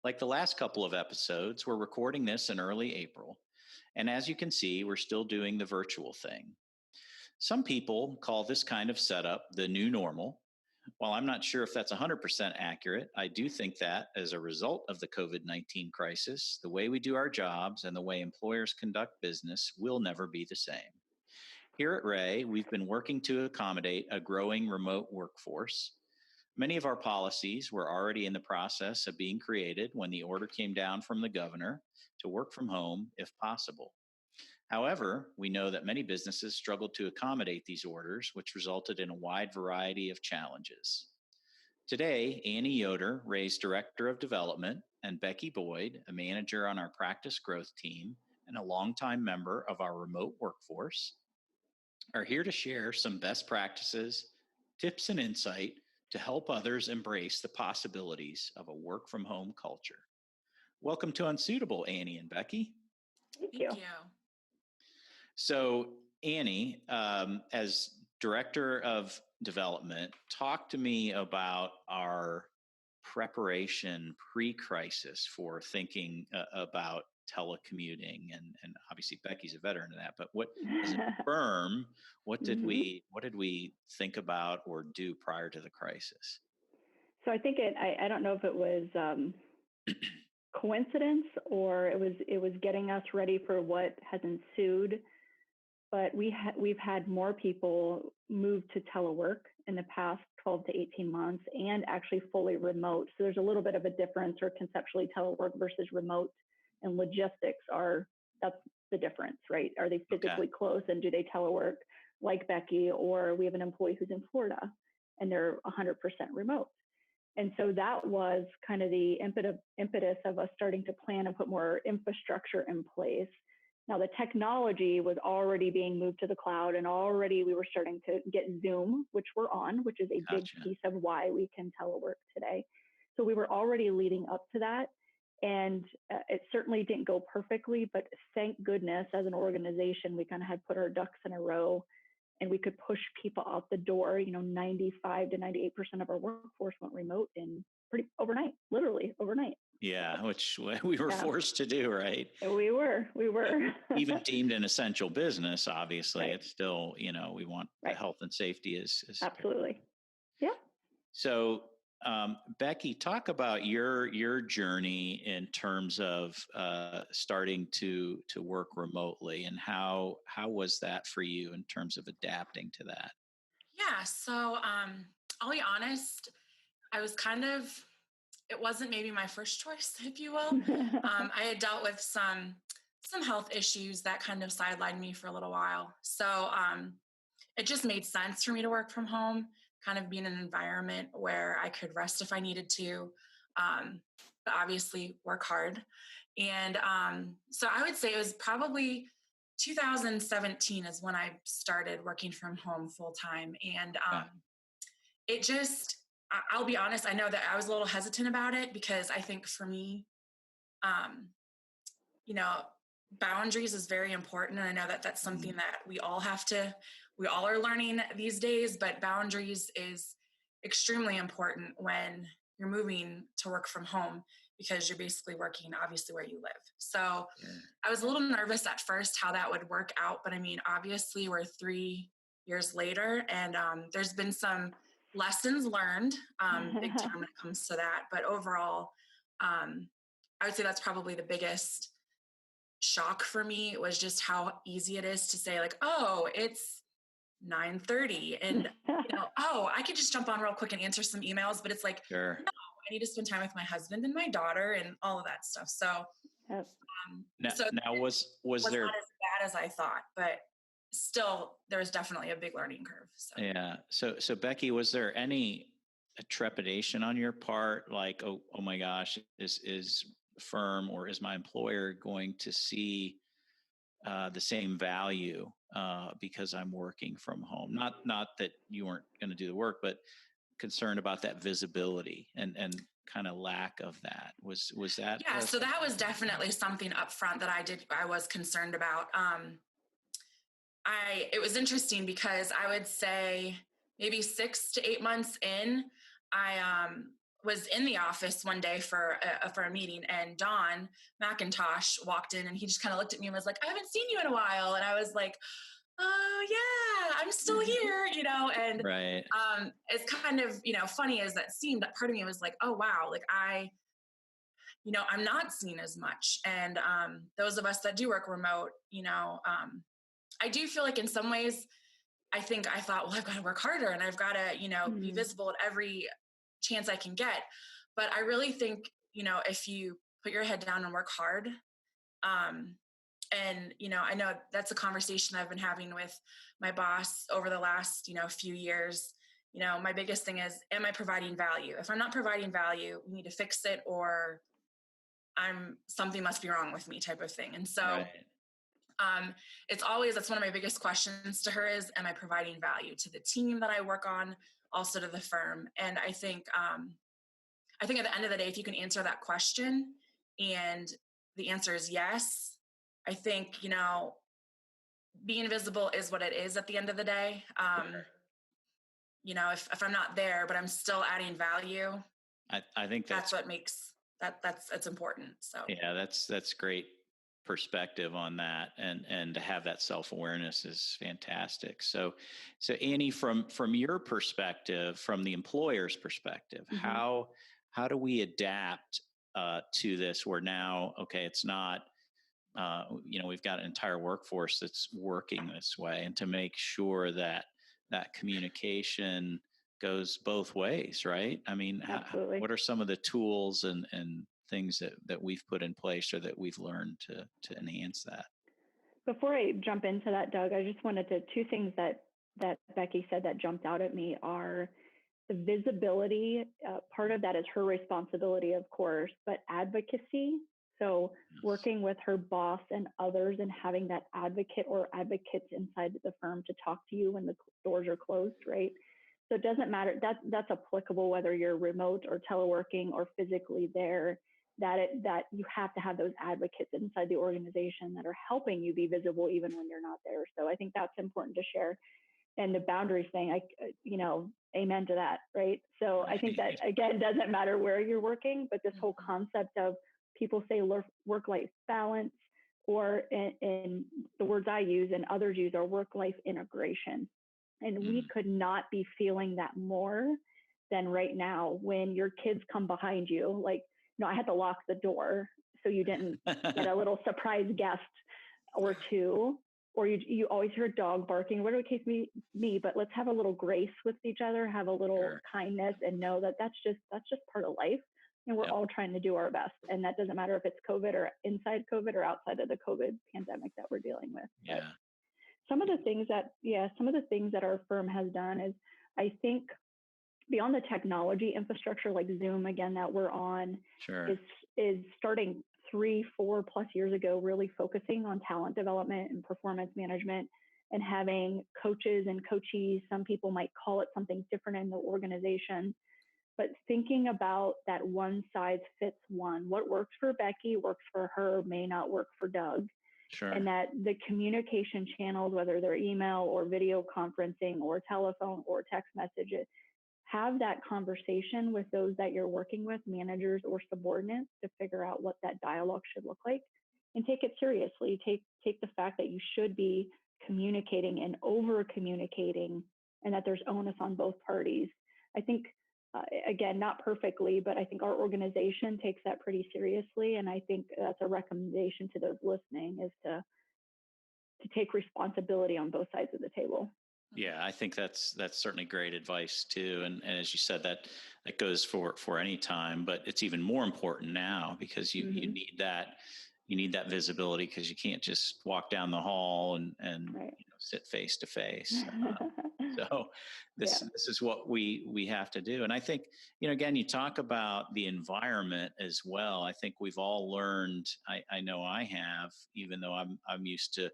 Like the last couple of episodes, we're recording this in early April. And as you can see, we're still doing the virtual thing. Some people call this kind of setup the new normal. While I'm not sure if that's 100% accurate, I do think that as a result of the COVID-19 crisis, the way we do our jobs and the way employers conduct business will never be the same. Here at Ray, we've been working to accommodate a growing remote workforce. Many of our policies were already in the process of being created when the order came down from the governor to work from home if possible. However, we know that many businesses struggled to accommodate these orders, which resulted in a wide variety of challenges. Today, Annie Yoder, Ray's Director of Development, and Becky Boyd, a manager on our practice growth team and a longtime member of our remote workforce, are here to share some best practices, tips, and insight to help others embrace the possibilities of a work from home culture. Welcome to Unsuitable, Annie and Becky. Thank you. So, Annie, as Director of Development, talk to me about our preparation pre-crisis for thinking about telecommuting, and obviously Becky's a veteran of that. But what, as a firm, what did we think about or do prior to the crisis? So I think I don't know if it was coincidence or it was getting us ready for what has ensued. But we've had more people move to telework in the past 12 to 18 months and actually fully remote. So there's a little bit of a difference, or conceptually telework versus remote, and logistics that's the difference, right? Are they physically close and do they telework like Becky, or we have an employee who's in Florida and they're 100% remote. And so that was kind of the impetus of us starting to plan and put more infrastructure in place. Now, the technology was already being moved to the cloud, and already we were starting to get Zoom, which we're on, which is a big piece of why we can telework today. So we were already leading up to that. And it certainly didn't go perfectly, but thank goodness as an organization, we kind of had put our ducks in a row and we could push people out the door. 95 to 98% of our workforce went remote in overnight, literally overnight. Yeah, which we were forced to do, right? We were. Even deemed an essential business, obviously, right. It's still, we want the health and safety is absolutely. Yeah. So, Becky, talk about your journey in terms of starting to work remotely, and how was that for you in terms of adapting to that? Yeah. So, I'll be honest, I was it wasn't maybe my first choice, if you will. I had dealt with some health issues that kind of sidelined me for a little while. So it just made sense for me to work from home, kind of be in an environment where I could rest if I needed to, but obviously work hard. And so I would say it was probably 2017 is when I started working from home full time. And it just, I'll be honest, I know that I was a little hesitant about it because I think for me, boundaries is very important. And I know that that's something that we all are learning these days, but boundaries is extremely important when you're moving to work from home because you're basically working obviously where you live. So I was a little nervous at first how that would work out. But I mean, obviously we're 3 years later and there's been some lessons learned big time when it comes to that. But overall, I would say that's probably the biggest shock for me was just how easy it is to say like, oh, it's 9:30 and, I could just jump on real quick and answer some emails. But it's like, no, I need to spend time with my husband and my daughter and all of that stuff. So, now was there not as bad as I thought, but still there was definitely a big learning curve. So. Yeah. So Becky, was there any trepidation on your part? Like, oh my gosh, is firm or is my employer going to see the same value because I'm working from home? Not that you weren't going to do the work, but concerned about that visibility and kind of lack of that. Was that? Yeah. So that was definitely something up front that I was concerned about. It was interesting because I would say maybe 6 to 8 months in, I was in the office one day for a meeting, and Don McIntosh walked in, and he just kind of looked at me and was like, "I haven't seen you in a while." And I was like, "Oh yeah, I'm still here," and Right. it's kind of, funny as that seemed, that part of me was like, "Oh wow, like I'm not seen as much." And those of us that do work remote, I do feel like in some ways, I thought, well, I've got to work harder, and I've got to, be visible at every chance I can get. But I really think, if you put your head down and work hard, and, I know that's a conversation I've been having with my boss over the last, few years. My biggest thing is, am I providing value? If I'm not providing value, we need to fix it, or something must be wrong with me, type of thing. And so, Right. that's one of my biggest questions to her is, am I providing value to the team that I work on, also to the firm? And I think at the end of the day, if you can answer that question and the answer is yes, I think, being visible is what it is at the end of the day. Sure. If I'm not there, but I'm still adding value, I think that's what makes that's important. So yeah, that's great perspective on that, and to have that self-awareness is fantastic. So Annie, from your perspective, from the employer's perspective, how do we adapt to this, where now, okay, it's not we've got an entire workforce that's working this way, and to make sure that that communication goes both ways, right? I mean, Absolutely. what are some of the tools and things that we've put in place or that we've learned to enhance that? Before I jump into that, Doug, I just wanted to, two things that Becky said that jumped out at me are the visibility. Part of that is her responsibility, of course, but advocacy. So Yes. working with her boss and others and having that advocate or advocates inside the firm to talk to you when the doors are closed, right? So it doesn't matter. That's applicable whether you're remote or teleworking or physically there. That you have to have those advocates inside the organization that are helping you be visible even when you're not there. So I think that's important to share. And the boundaries thing, amen to that, right? So I think that, again, doesn't matter where you're working, but this whole concept of, people say work-life balance, or in the words I use and others use are work-life integration. And we could not be feeling that more than right now when your kids come behind you. Like, I had to lock the door so you didn't get a little surprise guest or two, or you always hear a dog barking, whatever the case may be, but let's have a little grace with each other, have a little kindness, and know that that's just part of life. And we're all trying to do our best. And that doesn't matter if it's COVID or inside COVID or outside of the COVID pandemic that we're dealing with. Yeah. But some of the things that our firm has done is, I think, beyond the technology infrastructure like Zoom, again, that we're on, is starting 3-4+ years ago, really focusing on talent development and performance management, and having coaches and coachees. Some people might call it something different in the organization, but thinking about that one size fits one. What works for Becky works for her, may not work for Doug. Sure. And that the communication channels, whether they're email or video conferencing or telephone or text messages, have that conversation with those that you're working with, managers or subordinates, to figure out what that dialogue should look like, and take it seriously. Take the fact that you should be communicating and over communicating, and that there's onus on both parties. I think, again, not perfectly, but I think our organization takes that pretty seriously. And I think that's a recommendation to those listening, is to take responsibility on both sides of the table. Yeah, I think that's certainly great advice too. And as you said, that goes for any time, but it's even more important now, because you need that visibility, because you can't just walk down the hall and Right. sit face to face. So this is what we have to do. And I think, again, you talk about the environment as well. I think we've all learned, I know I have, even though I'm used to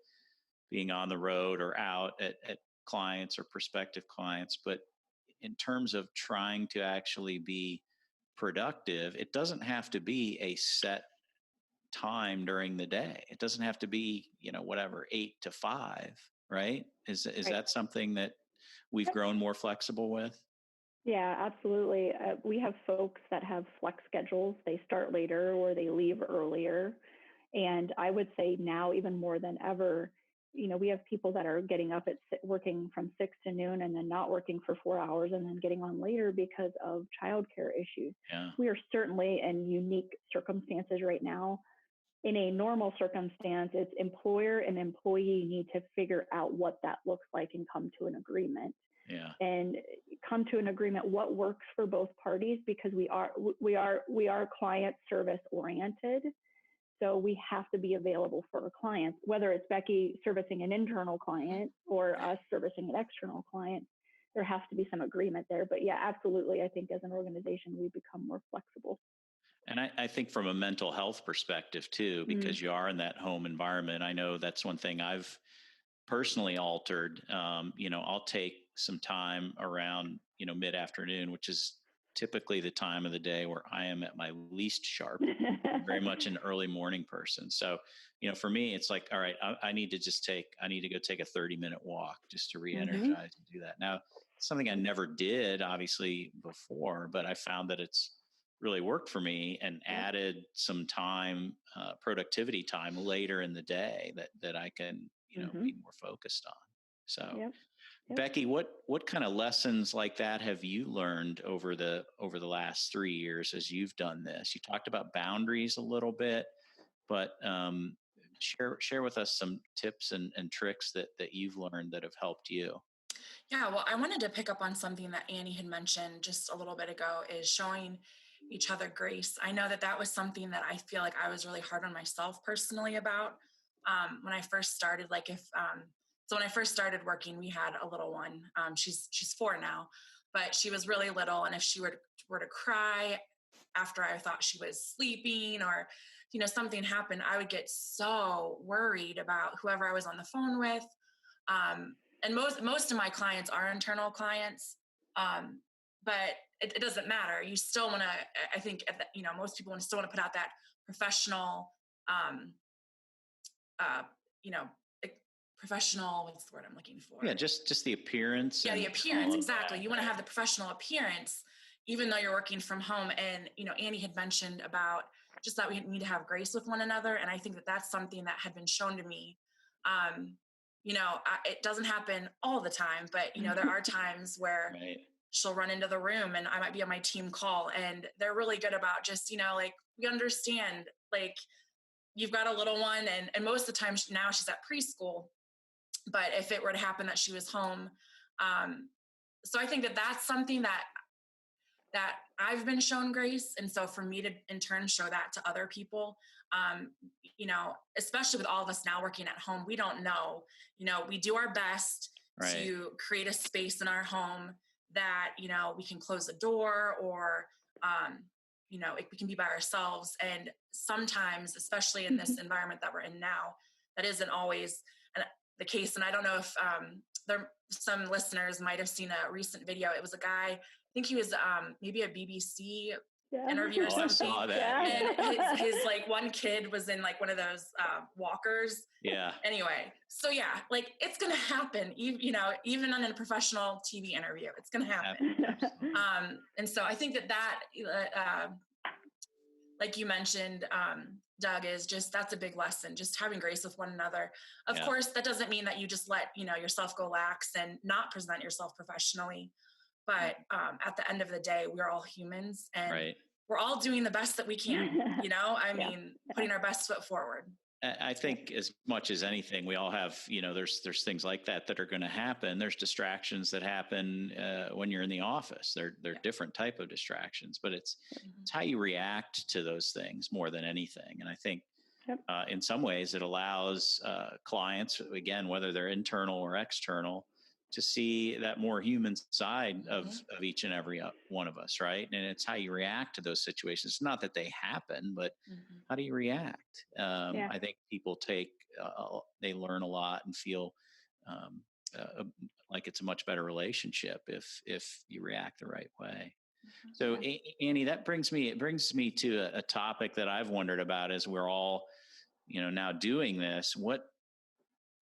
being on the road or out at clients or prospective clients, but in terms of trying to actually be productive, it doesn't have to be a set time during the day. It doesn't have to be, 8 to 5, right? Is Right. that something that we've grown more flexible with? Yeah, absolutely. We have folks that have flex schedules. They start later or they leave earlier. And I would say now, even more than ever, we have people that are getting up at working from 6 to noon and then not working for 4 hours and then getting on later because of childcare issues. Yeah. We are certainly in unique circumstances right now. In a normal circumstance, it's employer and employee need to figure out what that looks like and come to an agreement. Yeah. And come to an agreement what works for both parties, because we are client service oriented. So we have to be available for our clients, whether it's Becky servicing an internal client or us servicing an external client. There has to be some agreement there. But yeah, absolutely. I think as an organization, we become more flexible. And I think from a mental health perspective too, because you are in that home environment, I know that's one thing I've personally altered. I'll take some time around, mid-afternoon, which is typically the time of the day where I am at my least sharp. I'm very much an early morning person. So, for me, it's like, all right, I need to go take a 30-minute walk just to re-energize and do that. Now, something I never did, obviously, before, but I found that it's really worked for me and added some time, productivity time later in the day that I can, be more focused on. So, Yep. Becky, what kind of lessons like that have you learned over the last 3 years as you've done this? You talked about boundaries a little bit, but share with us some tips and tricks that you've learned that have helped you. Yeah, well, I wanted to pick up on something that Annie had mentioned just a little bit ago, is showing each other grace. I know that was something that I feel like I was really hard on myself personally about when I first started. So when I first started working, we had a little one. She's 4 now, but she was really little, and if she were to cry after I thought she was sleeping, or something happened, I would get so worried about whoever I was on the phone with. And most of my clients are internal clients, but it doesn't matter. You still want to, I think, most people still want to put out that professional, uh, you know, professional. What's the word I'm looking for? Yeah, just the appearance. Yeah, the appearance, exactly. You want to have the professional appearance, even though you're working from home. And Annie had mentioned about just that we need to have grace with one another, and I think that that's something that had been shown to me. It doesn't happen all the time, but there are times where right. She'll run into the room and I might be on my team call, and they're really good about just, we understand, like, you've got a little one, and most of the time now she's at preschool, but if it were to happen that she was home. So I think that that's something that I've been shown grace. And so for me to in turn show that to other people, especially with all of us now working at home, we don't know, we do our best to create a space in our home that, we can close the door, or, we can be by ourselves. And sometimes, especially in this environment that we're in now, that isn't always the case. And I don't know if some listeners might have seen a recent video. It was a guy, I think he was maybe a BBC interview or something. I saw that. And his like one kid was in like one of those walkers. Yeah. Anyway, so yeah, like it's going to happen, even on a professional TV interview, it's going to happen. And so I think that like you mentioned, Doug, is just, that's a big lesson, just having grace with one another. Of course, that doesn't mean that you just let, yourself go lax and not present yourself professionally. But at the end of the day, we're all humans, and we're all doing the best that we can, putting our best foot forward. I think as much as anything, we all have, there's things like that are going to happen. There's distractions that happen when you're in the office. They're different type of distractions, but it's how you react to those things more than anything. And I think in some ways it allows clients, again, whether they're internal or external, to see that more human side of each and every one of us, right? And it's how you react to those situations. It's not that they happen, but how do you react? I think people they learn a lot and feel like it's a much better relationship if you react the right way. So Annie, that brings me to a topic that I've wondered about as we're all, now doing this.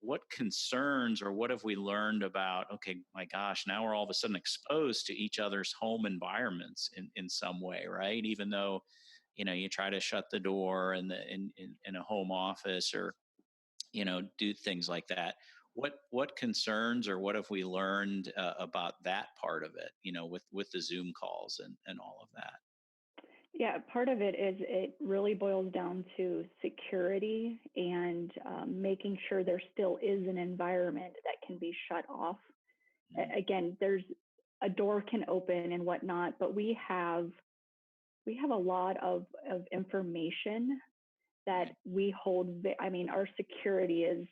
what concerns or what have we learned about, okay, my gosh, now we're all of a sudden exposed to each other's home environments in some way, right? Even though, you try to shut the door in a home office, or, do things like that. What concerns or what have we learned about that part of it, with the Zoom calls and all of that? Yeah, part of it is it really boils down to security and making sure there still is an environment that can be shut off. Mm. Again, there's a door can open and whatnot, but we have a lot of information that Right. we hold. I mean, our security is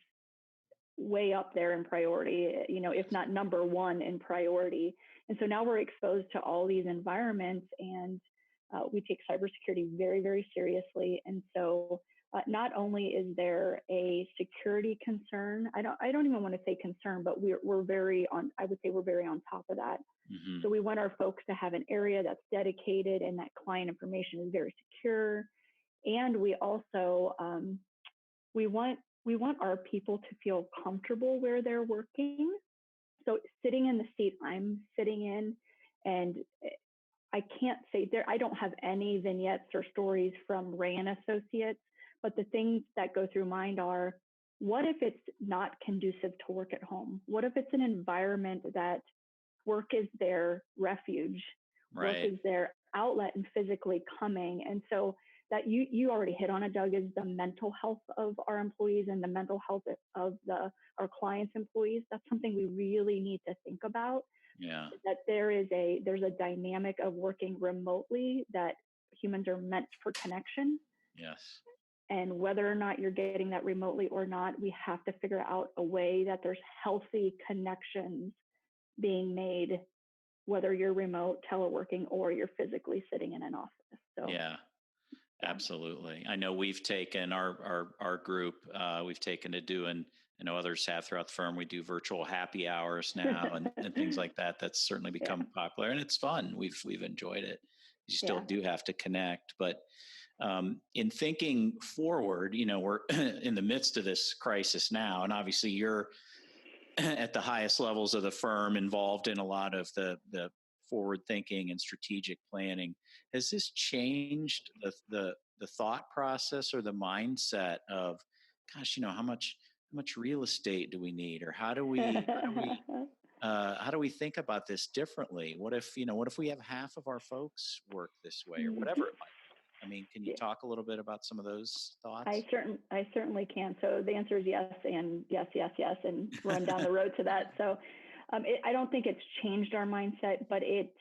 way up there in priority, if Yes. not number one in priority. And so now we're exposed to all these environments, and we take cybersecurity very, very seriously. And so not only is there a security concern, I don't even want to say concern, but we're very on, I would say we're very on top of that. Hmm. So we want our folks to have an area that's dedicated and that client information is very secure. And we also we want we want our people to feel comfortable where they're working. So sitting in the seat I'm sitting in, and I can't say there, I don't have any vignettes or stories from Ray and Associates, but the things that go through mind are, what if it's not conducive to work at home? What if it's an environment that work is their refuge, work Right. is their outlet and physically coming? And so that you already hit on it, Doug, is the mental health of our employees and the mental health of our clients' employees. That's something we really need to think about, Yeah. that there's a dynamic of working remotely, that humans are meant for connection, Yes. and whether or not you're getting that remotely or not, we have to figure out a way that there's healthy connections being made, whether you're remote teleworking or you're physically sitting in an office. So Yeah. yeah. Absolutely. I know we've taken our group, we've taken to doing, I know others have throughout the firm, we do virtual happy hours now and things like that. That's certainly Yeah, become popular, and it's fun. We've enjoyed it. You still yeah. do have to connect, but in thinking forward, we're in the midst of this crisis now, and obviously you're at the highest levels of the firm, involved in a lot of the forward thinking and strategic planning. Has this changed the thought process or the mindset of, gosh, how much real estate do we need, or how do we think about this differently? What if we have half of our folks work this way, or whatever it might be? I mean, can you Yeah, talk a little bit about some of those I thoughts? certainly can. So the answer is yes, and yes, yes, yes, and run down the road to that. So I don't think it's changed our mindset, but it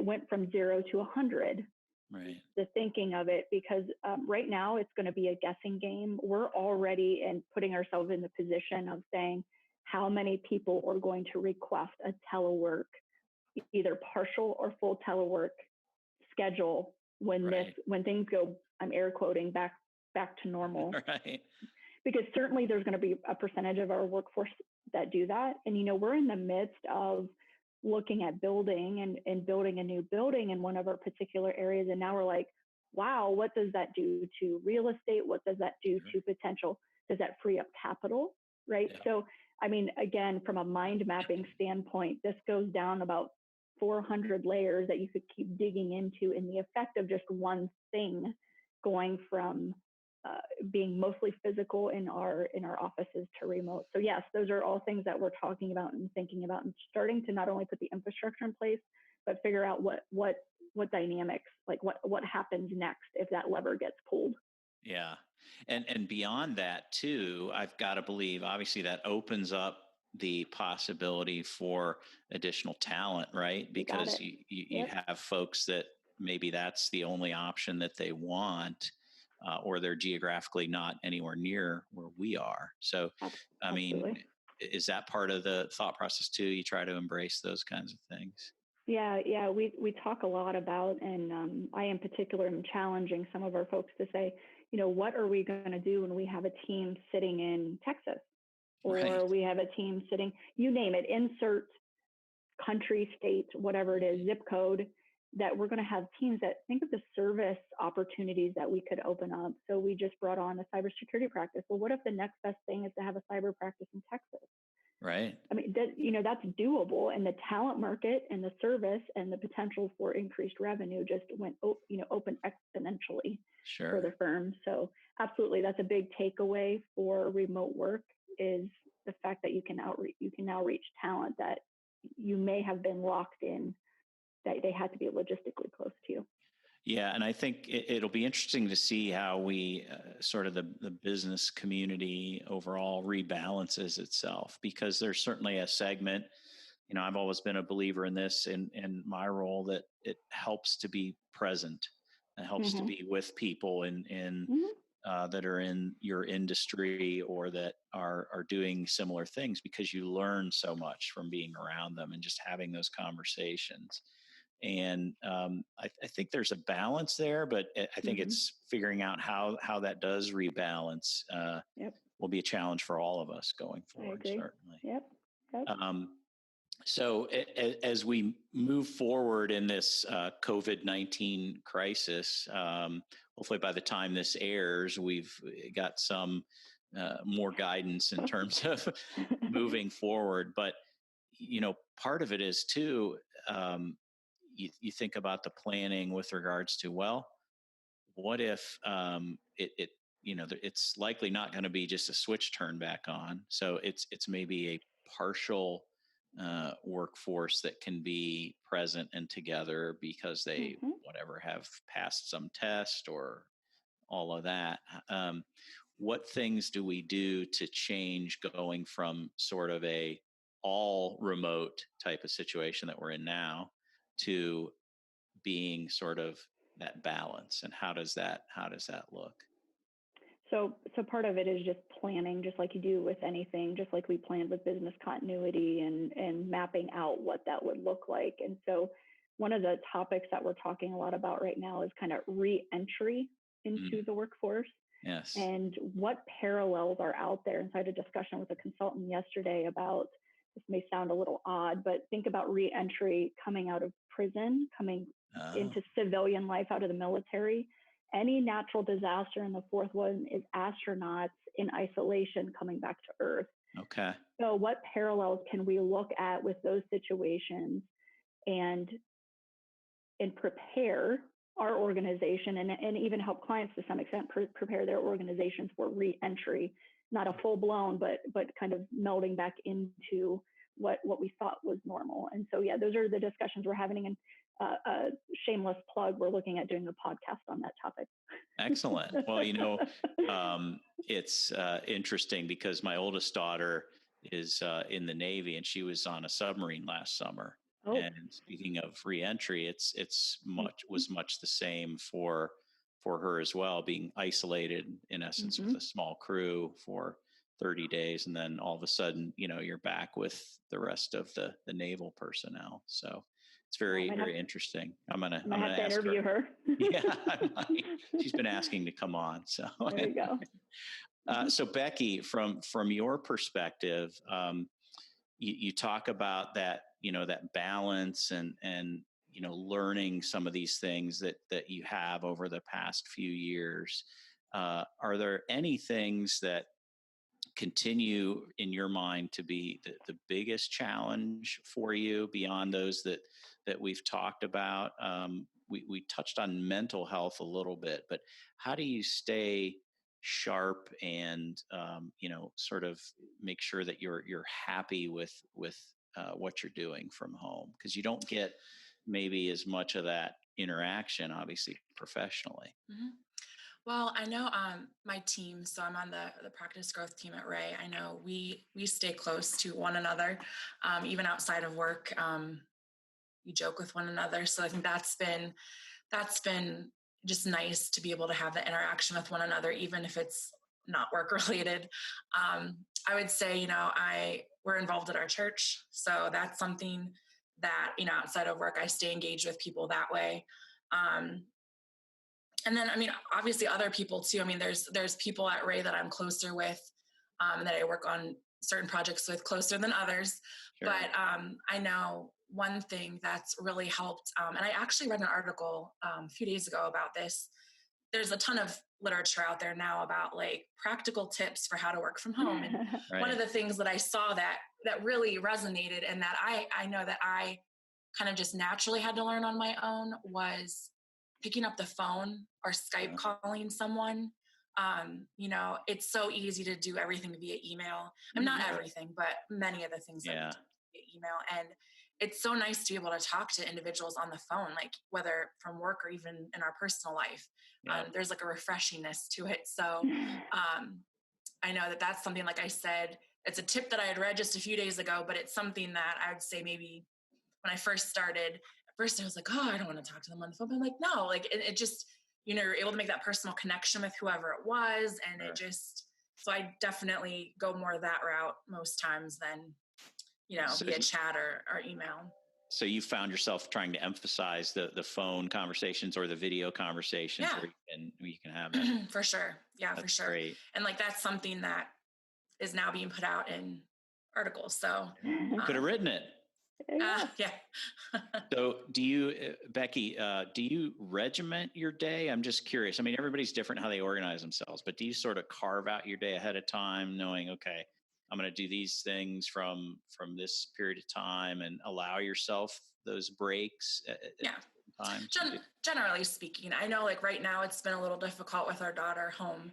went from 0 to 100, Right. the thinking of it, because right now it's going to be a guessing game. We're already in putting ourselves in the position of saying how many people are going to request a telework, either partial or full telework schedule Right. when things go, I'm air quoting, back to normal. Right. Because certainly there's going to be a percentage of our workforce that do that. And we're in the midst of looking at building and building a new building in one of our particular areas, and now we're like, wow, what does that do to real estate? What does that do Sure. to potential? Does that free up capital? Right. Yeah. So I mean, again, from a mind mapping standpoint, this goes down about 400 layers that you could keep digging into in the effect of just one thing, going from uh, being mostly physical in our offices to remote. So yes, those are all things that we're talking about and thinking about, and starting to not only put the infrastructure in place, but figure out what dynamics, like what happens next if that lever gets pulled. Yeah. And beyond that too, I've got to believe obviously that opens up the possibility for additional talent, right? You got Because it. you Yep. have folks that maybe that's the only option that they want, or they're geographically not anywhere near where we are. So, I mean, Absolutely. is that part of the thought process too? You try to embrace those kinds of things. Yeah, yeah, we talk a lot about, and I in particular am challenging some of our folks to say, what are we going to do when we have a team sitting in Texas, Right. or we have a team sitting, you name it, insert country, state, whatever it is, zip code. that we're going to have teams that think of the service opportunities that we could open up. So we just brought on a cybersecurity practice. Well, what if the next best thing is to have a cyber practice in Texas? Right. I mean, that's doable, and the talent market and the service and the potential for increased revenue just went, open exponentially for the firm. So absolutely, that's a big takeaway for remote work, is the fact that you can now reach talent that you may have been locked in, that they had to be logistically close to you. Yeah, and I think it'll be interesting to see how we sort of the business community overall rebalances itself, because there's certainly a segment, I've always been a believer in this in my role, that it helps to be present. It helps to be with people that are in your industry or that are doing similar things, because you learn so much from being around them and just having those conversations. And I think there's a balance there, but I think it's figuring out how that does rebalance will be a challenge for all of us going forward, certainly. Yep. So as we move forward in this COVID-19 crisis, hopefully by the time this airs, we've got some more guidance in terms of moving forward. But, part of it is too, you think about the planning with regards to, well, what if it's likely not going to be just a switch turned back on. So it's maybe a partial workforce that can be present and together because they whatever have passed some test or all of that. What things do we do to change going from sort of a all remote type of situation that we're in now to being sort of that balance, and how does that look? So part of it is just planning, just like you do with anything, just like we planned with business continuity and mapping out what that would look like. And so one of the topics that we're talking a lot about right now is kind of re-entry into the workforce. Yes. And what parallels are out there. And so I had a discussion with a consultant yesterday about, this may sound a little odd, but think about re-entry coming out of prison, coming into civilian life out of the military. Any natural disaster, and the fourth one is astronauts in isolation coming back to Earth. Okay. So what parallels can we look at with those situations and prepare our organization and even help clients to some extent prepare their organizations for re-entry, not a full blown, but kind of melding back into what we thought was normal. And so, yeah, those are the discussions we're having. And a shameless plug, we're looking at doing a podcast on that topic. Excellent. Well, it's interesting because my oldest daughter is in the Navy, and she was on a submarine last summer. Oh. And speaking of reentry, was much the same for her as well, being isolated in essence with a small crew for 30 days. And then all of a sudden, you're back with the rest of the naval personnel. So it's very, very interesting. I'm gonna have to interview her. Yeah, I might. She's been asking to come on. So there you go. So Becky, from your perspective, you talk about that, that balance and learning some of these things that you have over the past few years. Are there any things that continue in your mind to be the biggest challenge for you beyond those that we've talked about? We touched on mental health a little bit, but how do you stay sharp and sort of make sure that you're happy with what you're doing from home, because you don't get maybe as much of that interaction, obviously, professionally. Well, I know my team, so I'm on the practice growth team at Ray. I know we stay close to one another, even outside of work. We joke with one another. So I think that's been just nice to be able to have that interaction with one another, even if it's not work related. I would say, we're involved at our church. So that's something that, outside of work, I stay engaged with people that way. And then, obviously other people too. There's people at Ray that I'm closer with, that I work on certain projects with closer than others. Sure. But I know one thing that's really helped, and I actually read an article a few days ago about this. There's a ton of literature out there now about like practical tips for how to work from home. And one of the things that I saw that really resonated and that I know that I kind of just naturally had to learn on my own was picking up the phone or Skype calling someone. It's so easy to do everything via email. I'm not everything, but many of the things that we do via email. And it's so nice to be able to talk to individuals on the phone, like whether from work or even in our personal life. There's like a refreshingness to it. So I know that that's something, like I said, it's a tip that I had read just a few days ago, but it's something that I would say maybe when I first started, at first I was like, oh, I don't want to talk to them on the phone. But I'm like, no, like it just, you're able to make that personal connection with whoever it was. And it just, so I definitely go more that route most times than, via chat or email. So you found yourself trying to emphasize the phone conversations or the video conversations where you can have that. For sure. Yeah, that's for sure. Great. And like, that's something that is now being put out in articles. So you could have written it. Yeah. So do you, Becky, do you regiment your day? I'm just curious. I mean, everybody's different how they organize themselves, but do you sort of carve out your day ahead of time knowing, okay, I'm going to do these things from this period of time and allow yourself those breaks at times? Generally speaking, I know like right now it's been a little difficult with our daughter home.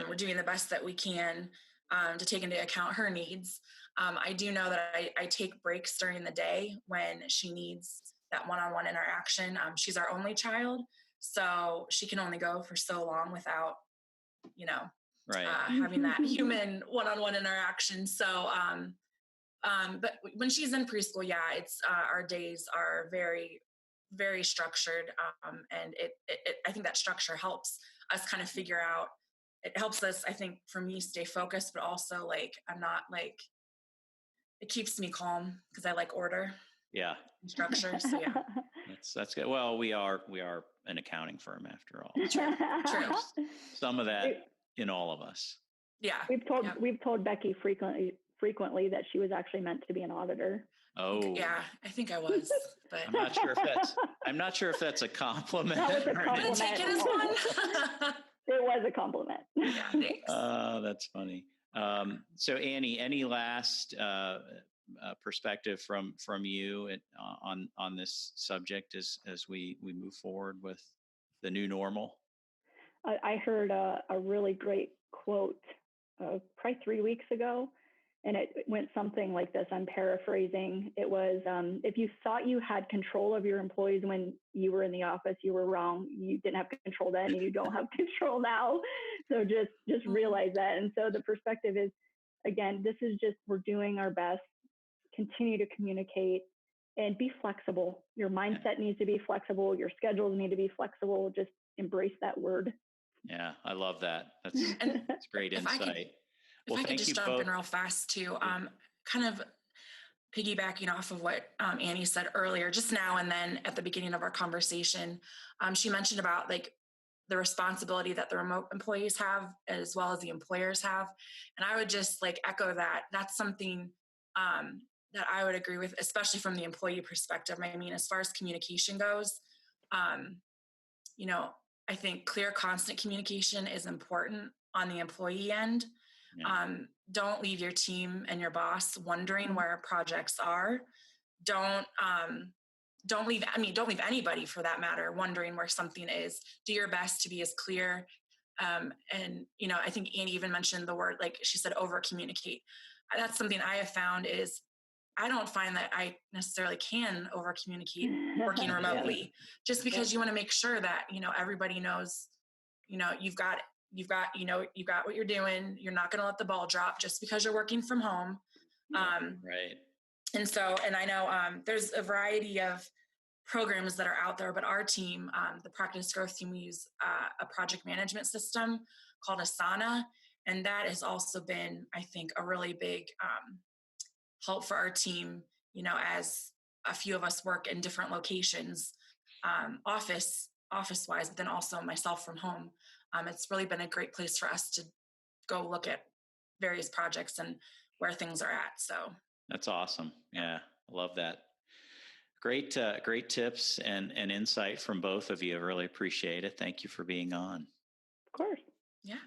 We're doing the best that we can to take into account her needs. I do know that I take breaks during the day when she needs that one-on-one interaction. She's our only child, so she can only go for so long without, having that human one-on-one interaction. So, but when she's in preschool, it's our days are very, very structured, and it I think that structure helps us kind of figure out. It helps us, I think, for me, stay focused, but also like I'm not like it keeps me calm because I like order. Yeah. And structure. So yeah. That's good. Well, we are an accounting firm after all. True. Some of that in all of us. Yeah. We've told Becky frequently that she was actually meant to be an auditor. Oh. Yeah, I think I was, but I'm not sure if that's a compliment. That was a compliment. Take it as one. It was a compliment. Yeah, thanks. That's funny. So Annie, any last perspective from you on this subject as we move forward with the new normal? I heard a really great quote probably 3 weeks ago, and it went something like this. I'm paraphrasing. It was, if you thought you had control of your employees when you were in the office, you were wrong. You didn't have control then, and you don't have control now. So just realize that. And so the perspective is, again, this is just, we're doing our best. Continue to communicate and be flexible. Your mindset needs to be flexible. Your schedules need to be flexible. Just embrace that word. Yeah, I love that. That's great insight. If I could just jump in real fast too, kind of piggybacking off of what Annie said earlier, just now and then at the beginning of our conversation, she mentioned about like the responsibility that the remote employees have as well as the employers have. And I would just like echo that. That's something that I would agree with, especially from the employee perspective. I mean, as far as communication goes, I think clear, constant communication is important on the employee end. Yeah. Don't leave your team and your boss wondering where projects are. Don't leave anybody for that matter wondering where something is. Do your best to be as clear. And, I think Annie even mentioned the word, like she said, over communicate. That's something I have found is I don't find that I necessarily can over communicate working remotely just because you want to make sure that, everybody knows, you've got what you're doing. You're not going to let the ball drop just because you're working from home. Right. And I know there's a variety of programs that are out there, but our team, the practice growth team, we use a project management system called Asana. And that has also been, I think, a really big help for our team, as a few of us work in different locations, office-wise, but then also myself from home. It's really been a great place for us to go look at various projects and where things are at. So that's awesome. Yeah, I love that. Great tips and insight from both of you. I really appreciate it. Thank you for being on. Of course. Yeah.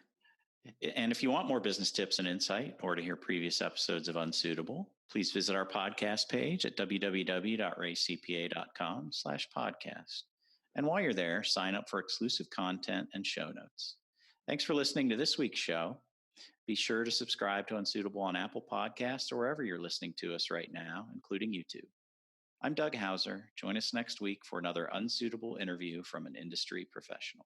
And if you want more business tips and insight, or to hear previous episodes of Unsuitable, please visit our podcast page at www.raycpa.com/podcast. And while you're there, sign up for exclusive content and show notes. Thanks for listening to this week's show. Be sure to subscribe to Unsuitable on Apple Podcasts or wherever you're listening to us right now, including YouTube. I'm Doug Hauser. Join us next week for another Unsuitable interview from an industry professional.